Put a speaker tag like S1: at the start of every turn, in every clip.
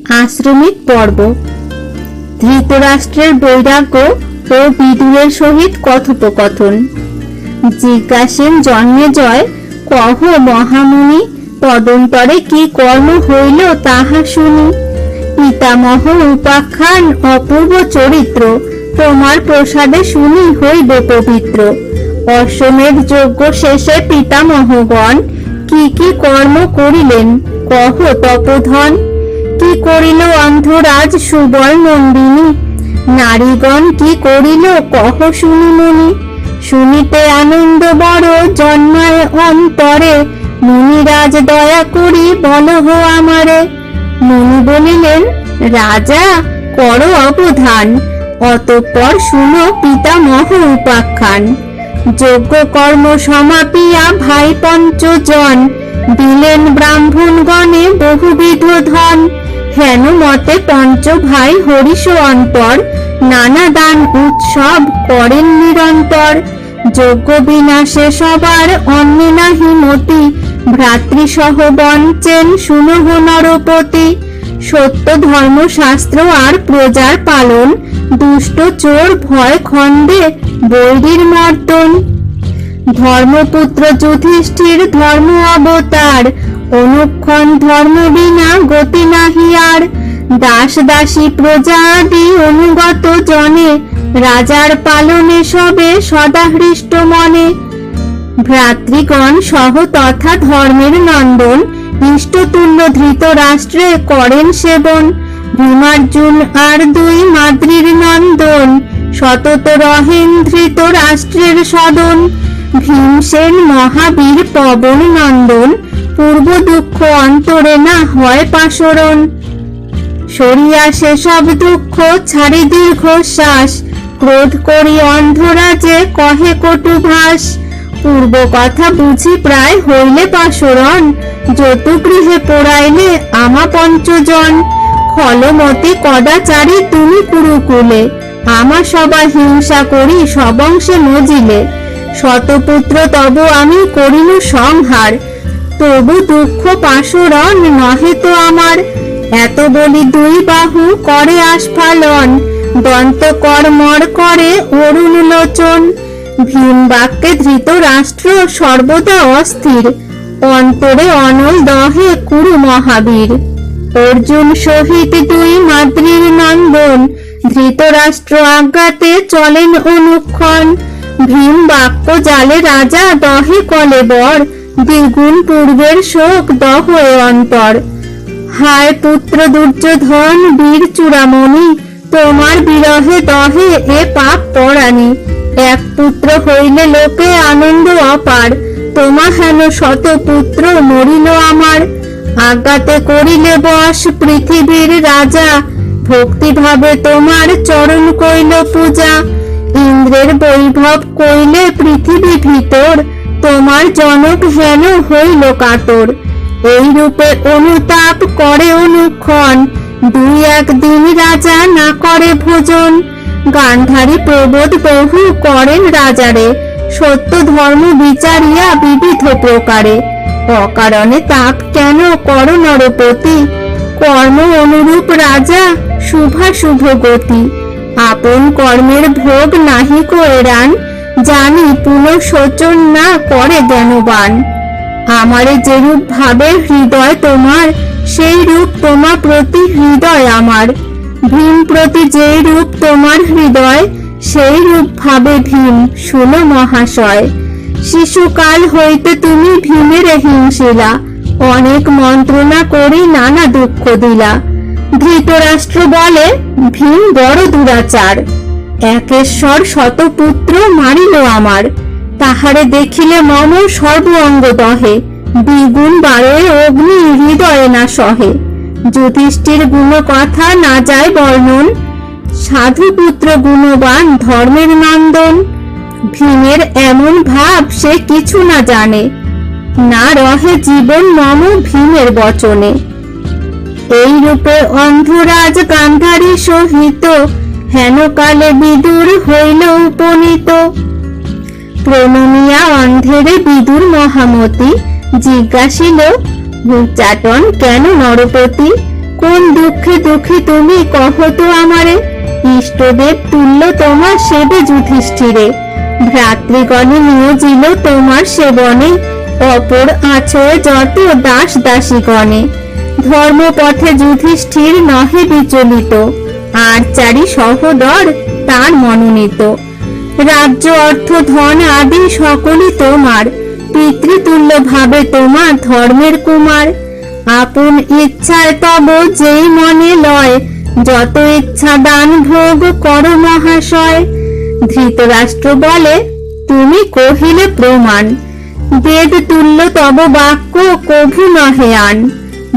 S1: আশ্রমিক পর্ব। ধৃতরাষ্ট্রের বৈরাগ্য ও বিদুরের সহিত কথোপকথন। জিজ্ঞাসেন জন্মেজয়, কহ মহামুনি, তদন্তরে কি কর্ম হইল তাহা শুনি। পিতামহ উপাখ্যান অপূর্ব চরিত্র, তোমার প্রসাদে শুনি হইব পবিত্র। অশ্বমেধ যজ্ঞ শেষে পিতামহগণ কি কি কর্ম করিলেন, কহ তপোধন। কি করিল অন্ধরাজ সুবল নন্দিনী, নারীগণ কি করিল কহ শুনি মুনি। শুনিতে আনন্দ বড় জন্মায় অন্তরে, মুনিরাজ দয়া করি বলহ আমারে। মুনি বলিলেন, রাজা কর অবধান, অতঃপর শুনো পিতামহ উপাখ্যান। যজ্ঞ কর্ম সমাপিয়া ভাই পঞ্চজন, দিলেন ব্রাহ্মণগণে বহুবিধ ধন। হেন মতে পঞ্চ ভাই হরিষ অন্তর, নানা দান উৎসব করেন নিরন্তর। যজ্ঞ বিনাশে সবার অন্নে নাহি মতি, ভ্রাতৃসহ বঞ্চেন শুনহ নরপতি। সত্য ধর্ম শাস্ত্র আর প্রজার পালন, দুষ্ট চোর ভয় খণ্ডে বৈরীর মর্দন। ধর্মপুত্র যুধিষ্ঠির ধর্ম অবতার, অনুক্ষণ ধর্ম বিনা গতি নাহি আর। দাস দাসী প্রজা আদি অনুগত জনে, রাজার পালনে সবে সদা হৃষ্ট মনে। ভ্রাতৃগণ সহ তথা ধর্মের নন্দন, ইষ্টতুল্য ধৃতরাষ্ট্রে করেন সেবন। ভীমার্জুন আর দুই মাদ্রির নন্দন, সতত রহেন ধৃতরাষ্ট্রের সদন। ভীমসেন মহাবীর পবন নন্দন, পূর্ব দুঃখ অন্তরে না হয় পাশরণ। সরিয়া সেসব দুঃখ ছাড়ি দীর্ঘশ্বাস, ক্রোধ করি অন্ধরাজে কহে কটু ভাষ। পূর্ব কথা বুঝি প্রায় হইলে পাশরণ, যতুগৃহে পোড়াইলে আমা পঞ্চজন। খলমতি কদাচারী তুমি কুরুকুলে, আমা সবা হিংসা করি সবংশে মজিলে। শতপুত্র তব আমি করিল সংহার, তবু দুঃখ পাশরণ নহে তো আমার। এত বলি দুই বাহু করে আস্ফালন, দন্ত কর্মর করে অরুণ লোচন। ভীম বাক্যে ধৃতরাষ্ট্র সর্বদা অস্থির, অন্তরে অনল দহে কুরু মহাবীর। অর্জুন সহিত দুই মাদ্রির নন্দন, ধৃতরাষ্ট্র আজ্ঞাতে চলেন অনুক্ষণ। ভীম বাক্য জালে রাজা দহে কলেবর, দ্বিগুণ পূর্বের শোক দহয়ে অন্তর। হায় পুত্র দুর্যোধন বীর চূড়ামণি, তোমার বিরহে দহে এ পাপ পরাণী। এক পুত্র হইলে লোকে আনন্দ অপার, তোমা হেন শত পুত্র মরিল আমার। আজ্ঞাতে করিলে বশ পৃথিবীর রাজা, ভক্তিভাবে তোমার চরণ কইল পূজা। ইন্দ্রের বৈভব কইলে পৃথিবী ভিতর, তোমার জনক হেন হইল কাতর। এই রূপে অনুতাপ করে অনুক্ষণ, দুই একদিন রাজা না করে ভোজন। গান্ধারী প্রবোধ বহু করেন রাজারে, সত্য ধর্ম বিচারিয়া বিবিধ প্রকারে। অকারণে তাপ কেন কর নরপতি, কর্ম অনুরূপ রাজা শুভাশুভ গতি। আপন কর্মের ভোগ নাহি কইরান, জানি পুনঃশোচন না করে জ্ঞানবান। আমারে যেরূপ ভাবে হৃদয় তোমার, সেই রূপ তোমা প্রতি হৃদয় আমার। ভীম প্রতি যেই রূপ তোমার হৃদয়, সেই রূপ ভাবে ভীম শুনো মহাশয়। শিশুকাল হইতে তুমি ভীমের হিংসিলা, অনেক মন্ত্রণা করি নানা দুঃখ দিলা। ধৃতরাষ্ট্র বলে, ভীম বড় দুরাচার, একেশ্বর শতপুত্র মারিল আমার। তাহারে দেখিলে মম সর্ব অঙ্গ দহে, দ্বিগুণ বারোয় অগ্নি হৃদয়ে না সহে। যুধিষ্ঠির গুণ কথা না যায় বর্ণন, সাধু পুত্র গুণবান ধর্মের নন্দন। ভীমের এমন ভাব সে কিছু না জানে, না রহে জীবন মম ভীমের বচনে। এই রূপে অন্ধরাজ গান্ধারী সহিত, হেন কালে বিদুর হইল উপনীত। প্রণমিয়া অন্ধেরে বিদুর মহামতি, জিজ্ঞাসিল, ভূচাটন কেন নরপতি, কোন দুঃখে দুঃখী তুমি কহ তো আমারে। ইষ্টদেব তুল্য তোমার সেবে যুধিষ্ঠিরে, ভ্রাতৃগণে নিয়োজিল তোমার সেবনে, অপর আছয়ে যত দাস দাসীগণে। ধর্মপথে যুধিষ্ঠির নহে বিচলিত, আর চারি সহদর তার মনোনীত। রাজ্য অর্থ ধন আদি সকলই তোমার, পিতৃতুল্য ভাবে তোমার ধর্মের কুমার। আপন ইচ্ছায় তব যেই মনে লয়, যত ইচ্ছা দান ভোগ কর মহাশয়। ধৃতরাষ্ট্র বলে তুমি কহিলে প্রমাণ, বেদ তুল্য তব বাক্য কভু নহে আন।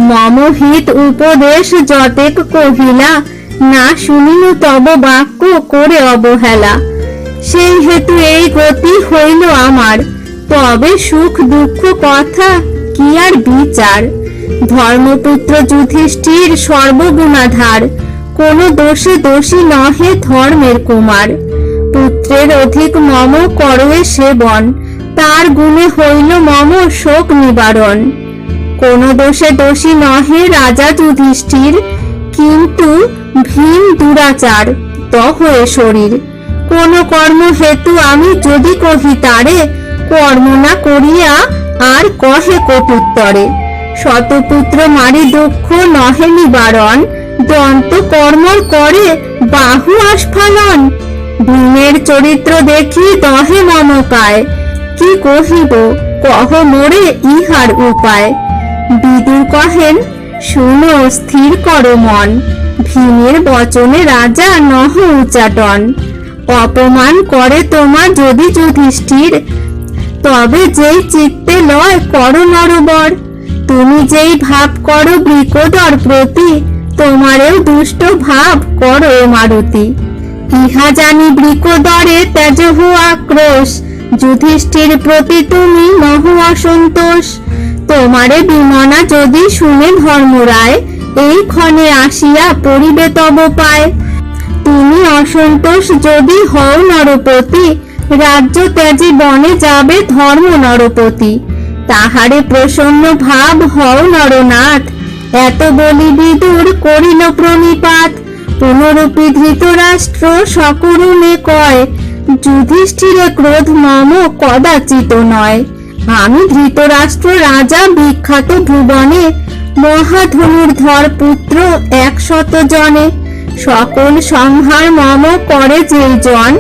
S1: মম হিত উপদেশ যতেক কহিলা, না শুনিনু তব বাক্য করে অবহেলা। সেই হেতু এই গতি হইল আমার, তবে সুখ দুঃখ কথা কি আর বিচার। ধর্মপুত্র যুধিষ্ঠির সর্বগুণাধার, কোন দোষে দোষী নহে ধর্মের কুমার। পুত্রের অধিক মম করয়ে সেবন, তার গুণে হইল মম শোক নিবারণ। কোন দোষে দোষী নহে রাজা যুধিষ্ঠির, কিন্তু ভীম দুরাচার দহয়ে শরীর। কোন কর্ম হেতু আমি যদি কহি তারে, কর্ম না করিয়া আর কহে কটুত্তরে। শতপুত্র মারি দুঃখ নহে নিবারণ, দন্ত কর্মর করে বাহু আস্ফালন। ভীমের চরিত্র দেখি দহে মমকায়, কি কহিব কহ মোরে ইহার উপায়। বিদুর কহেন শুনো স্থির করো মন, ভীমের বচনে রাজা নহ উচাটন। অপমান করে তোমার যদি যুধিষ্ঠির, তবে যেই চিত্তে লয় করো নরবর। তুমি যেই ভাব করো বৃকোদর প্রতি, তোমারেও দুষ্ট ভাব করো মারুতি। ইহা জানি বৃকোদরে তেজহু আক্রোশ, যুধিষ্ঠির প্রতি তুমি মহ অসন্তোষ। তোমারে বিমনা যদি শুনে ধর্মরায়, এই ক্ষণে আসিয়া পড়িবে তব পায়। তুমি অসন্তোষ যদি হও নরপতি, রাজ্য ত্যাজি বনে যাবে ধর্ম নরপতি। তাহারে প্রসন্ন ভাব হও নরনাথ, এত বলি বিদুর করিল প্রণিপাত। পুনরূপী ধৃতরাষ্ট্র সকরুণে কয়, যুধিষ্ঠিরে ক্রোধ মম কদাচিত নয়। আমি ধৃতরাষ্ট্র রাজা বিখ্যাত ভুবনে, মহাধনুর্ধর পুত্র 100 জনে। সকল সংহার মম করে যেই জন,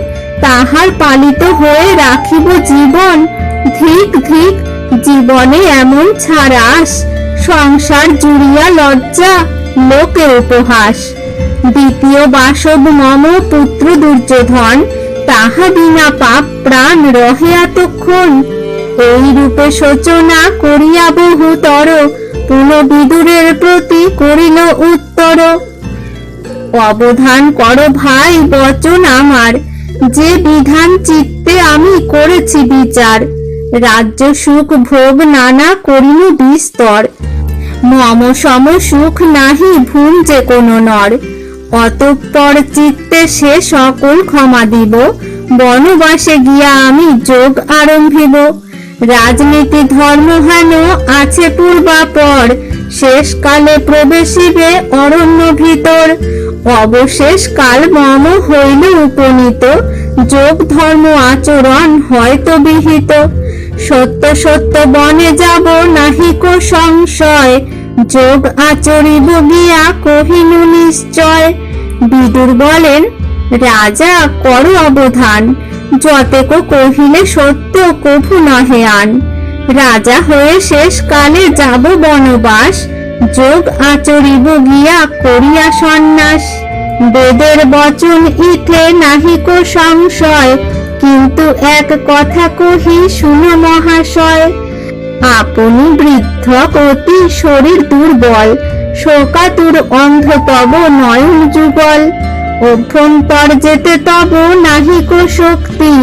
S1: তাহার পালিত হয়ে রাখিব জীবন। ধিক ধিক জীবনে এমন ছাড়াস, সংসার জুড়িয়া লজ্জা লোকে উপহাস। দ্বিতীয় বাসব মম পুত্র দুর্যোধন, তাহা বিনা পাপ প্রাণ রহে এতক্ষণ। এই রূপে শোচনা করিয়া বহুতর, পুনঃ বিদুরের প্রতি করিল উত্তর। অবধান করো ভাই বচন আমার, যে বিধান চিত্তে আমি করেছি বিচার। রাজ্য সুখ ভোগ নানা করিনু বিস্তর, মম সম সুখ নাহি ভুল যে কোন নর। অতঃপর চিত্তে সে সকল ক্ষমা দিব, বনবাসে গিয়া আমি যোগ আরম্ভিব। রাজনীতি ধর্ম হেন আছে পূর্বাপর, শেষকালে প্রবেশিবে অরণ্য ভিতর। অবশেষ কাল মম হইল উপনীত, যোগ ধর্ম আচরণ হয়তো বিহিত। সত্য সত্য বনে যাব নাহিক সংশয়, যোগ আচরিব গিয়া কহিনু নিশ্চয়। বিদুর বলেন, রাজা করো অবধান, যতেক কহিলে সত্য কভু নহে আন। রাজা হয়ে শেষ কালে যাব বনবাস, যোগ আচরিব গিয়া করিয়া সন্ন্যাস। বেদের বচন ইথে নাহিক সংশয়, কিন্তু এক কথা কহি শুনো মহাশয়। আপনি বৃদ্ধ অতি শরীর দুর্বল, শোকাতুর অন্ধ তব নয়ন যুগল। অভ্যন্তর যেতে তব নাহিক শক্তি,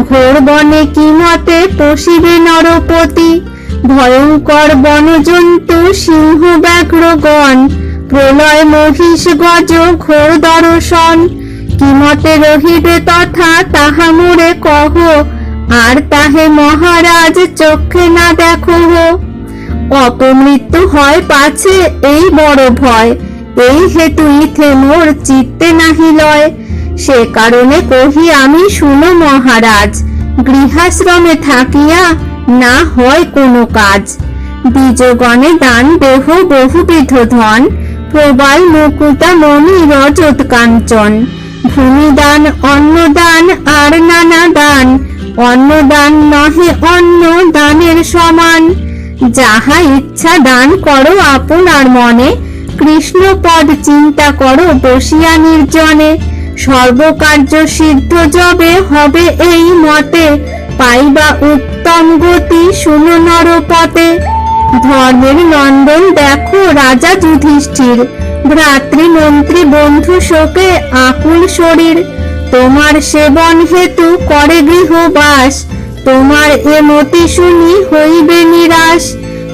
S1: ঘোর বনে কি মতে পশিবে নরপতি। ভয়ঙ্কর বনজন্তু সিংহ ব্যাঘ্রগণ, প্রলয় মহিষ গজ ঘোর দর্শন। কি মতে রহিবে তথা তাহা মোরে কহ, আর তাহে মহারাজ চক্ষে না দেখো। অপমৃত্যু হয় পাছে এই বড় ভয়, এই হেতু ইথে মোর চিত্তে নাহি লয়। সে কারণে কহি আমি, শুনো মহারাজ, গৃহাশ্রমে থাকিয়া না হয় কোনো কাজ। বীজগণে দান দেহ বহুবিধ ধন, প্রবাল মুকুতা মণি রজত কাঞ্চন। ভূমিদান অন্নদান আর নানা দান, অন্নদান নহে অন্ন দানের সমান। যাহা ইচ্ছা দান করো আপনার মনে, কৃষ্ণ পদ চিন্তা করো বসিয়া নির্জনে। সর্বকার্য সিদ্ধ যবে হবে এই মতে, পাইবা উত্তম গতি শুনো নরপতে। ধর্মের নন্দন দেখো রাজা যুধিষ্ঠির, ভ্রাতৃমন্ত্রী বন্ধু শোকে আকুল শরীর। তোমার সেবন হেতু করে গৃহবাস, তোমার এ মতি শুনি হইবে নিরাশ।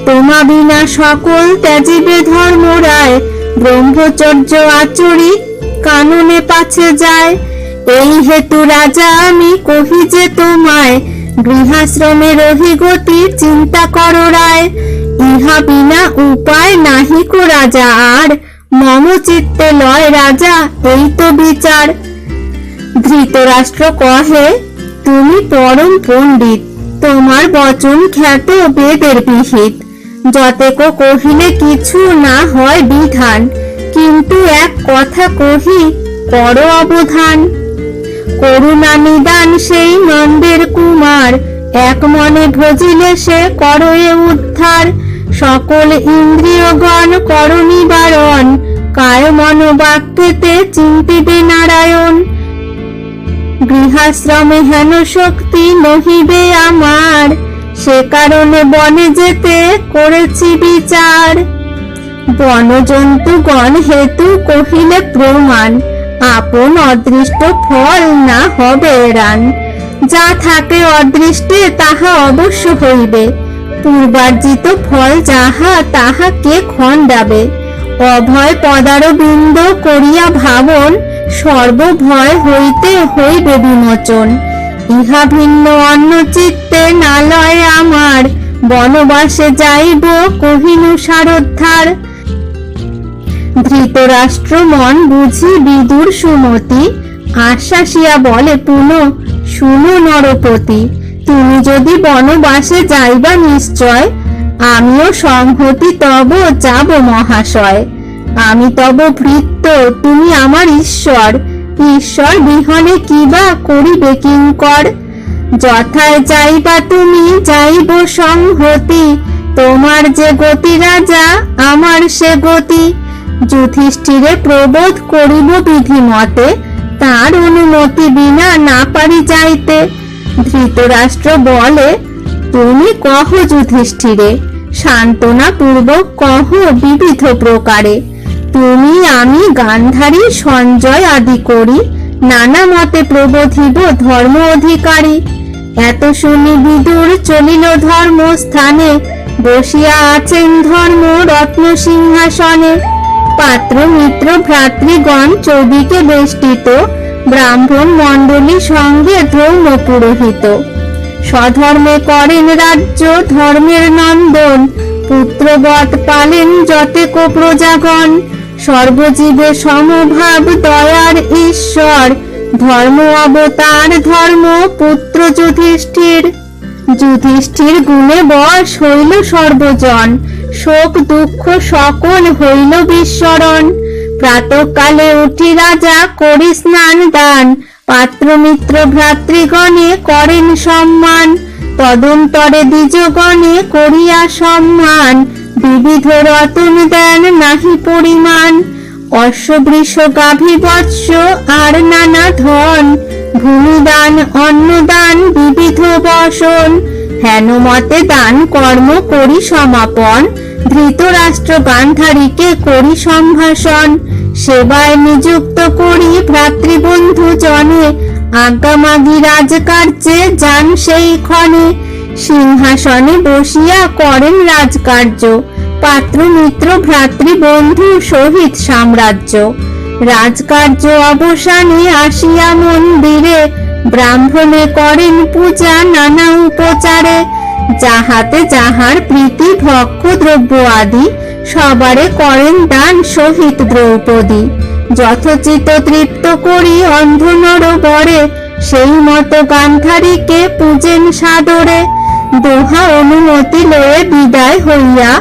S1: তোমা বিনা সকল ত্যাজিবে ধর্মরায়, ব্রহ্মচর্য আচরি কাননে পাছে যায়। এই হেতু রাজা আমি কহি যে তোমায়, গৃহাশ্রমে রহি গতি চিন্তা করো রায়। ইহা বিনা উপায় নাহি কো রাজা আর, মম চিত্তে লয় রাজা এই তো বিচার। ধৃতরাষ্ট্র কহে, তুমি পরম পণ্ডিত, তোমার বচন খ্যাত বেদের বিহিত। যতেক কহিলে কিছু না হয় বিধান, কিন্তু এক কথা কহি করো অবধান। করুণা নিদান সেই নন্দের কুমার, এক মনে ভজিলে সে করো এ উদ্ধার। সকল ইন্দ্রিয়গণ করো নিবারণ, কায় মন বাক্যেতে চিন্তিবে নারায়ণ। গৃহাশ্রমে হেন শক্তি নহিবে আমার, সে কারণে বনে যেতে করেছি বিচার। বনজন্তুগণ হেতু কহিলে প্রমাণ, আপন অদৃষ্ট ফল না হবে রান। যা থাকে অদৃষ্টে তাহা অবশ্য হইবে, পূর্বার্জিত ফল যাহা তাহা কে খণ্ডাবে। অভয় পদারবিন্দ করিয়া ভাবন, সর্বভয় হইতে হইবে বিমোচন। ইহা ভিন্ন অন্য চিত্তে না লয় আমার, বনবাসে যাইব কহিনু সারোদ্ধার। ধৃতরাষ্ট্র মন বুঝি বিদুর সুমতি, আশ্বাসিয়া বলে পুনঃ, শুনো নরপতি। তুমি যদি বনবাসে যাইবা নিশ্চয়, আমিও সংহতি তব যাব মহাশয়। আমি তব ভৃত্য, তুমি আমার ঈশ্বর, ঈশ্বর বিহনে কিবা করিবে কিঙ্কর। যথায় যাইবা তুমি যাইব সংহতি, তোমার যে গতি রাজা আমার সে গতি। যুধিষ্ঠিরে প্রবোধ করিব বিধি মতে, তার অনুমতি বিনা না পারি যাইতে। ধৃতরাষ্ট্র বলে, তুমি কহ যুধিষ্ঠিরে, সান্ত্বনা পূর্বক কহ বিবিধ প্রকারে। তুমি আমি গান্ধারী সঞ্জয় আদি করি, নানা মতে প্রবোধিব ধর্ম অধিকারী। এত শুনি বিদুর চলিল ধর্ম স্থানে, বসিয়া আছেন ধর্ম রত্ন সিংহাসনে। পাত্র মিত্র ভ্রাতৃগণ চৌদিকে বেষ্টিত, ব্রাহ্মণ মণ্ডলী সঙ্গে ধর্ম পুরোহিত। স্বধর্মে করেন রাজ্য ধর্মের নন্দন, পুত্রবৎ পালেন যতেক প্রজাগণ। সর্বজীবে সমভাব দয়ার ঈশ্বর, ধর্ম অবতার ধর্ম পুত্র যুধিষ্ঠির। যুধিষ্ঠির গুণে বশ হইল সর্বজন, শোক দুঃখ সকল হইল বিস্মরণ। প্রাতঃকালে উঠি রাজা করি স্নান দান, পাত্র মিত্র ভ্রাতৃগণে করেন সম্মান। তদন্তরে দ্বিজগণে করিয়া সম্মান, বিবিধ রতন দেন নাহি পরিমাণ। অশ্ববৃষ গাভী বৎস আর নানা ধন, ভূমিদান অন্নদান বিবিধ বসন। হেন মতে দান কর্ম করি সমাপন, ধৃতরাষ্ট্র গান্ধারীকে করি সম্ভাষণ। সেবায় নিযুক্ত করি ভ্রাতৃবন্ধু জনে, আজ্ঞামাগি রাজকার্যে যান সেই ক্ষণে। সিংহাসনে বসিয়া করেন রাজকার্য, পাত্র মিত্র ভ্রাতৃবন্ধু সহিত সাম্রাজ্য। রাজকার্য অবসানে আসিয়া মন্দিরে, ব্রাহ্মণে করেন পূজা নানা উপচারে। যাহাতে যাহার প্রীতি ভক্ষ দ্রব্য আদি সবারে করেন দান সহিত দ্রৌপদী। যথোচিত তৃপ্ত করি অন্ধ নর বরে, সেই মতো গান্ধারীকে পূজেন সাদরে। দোহা অনুমতি লয়ে বিদায় হইয়া,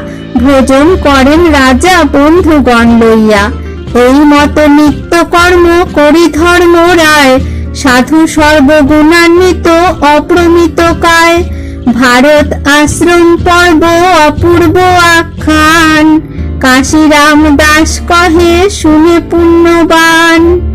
S1: ভোজন করেন রাজা বন্ধুগণ লইয়া। এই মতো নিত্য কর্ম করি ধর্ম রায়, সাধু সর্বগুণান্বিত অপ্রমিত কায়। ভারত আশ্রম পর্ব অপূর্ব আখ্যান, কাশীরাম দাস কহে শুনে পুণ্যবান।